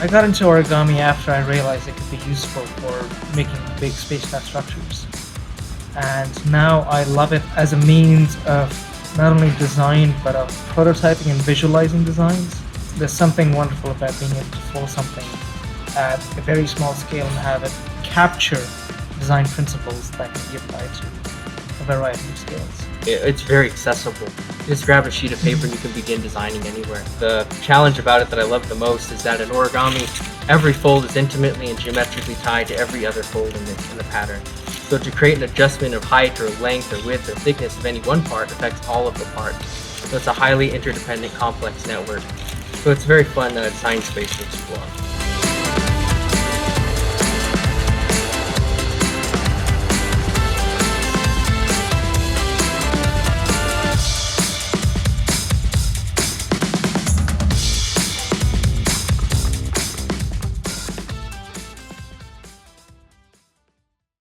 I got into origami after I realized it could be useful for making big spacecraft structures. And now I love it as a means of not only design but of prototyping and visualizing designs. There's something wonderful about being able to fold something at a very small scale and have it capture design principles that can be applied to a variety of scales. It's very accessible. Just grab a sheet of paper and you can begin designing anywhere. The challenge about it that I love the most is that in origami, every fold is intimately and geometrically tied to every other fold in the pattern. So to create an adjustment of height or length or width or thickness of any one part affects all of the parts. So it's a highly interdependent complex network. So it's a very fun design space to explore.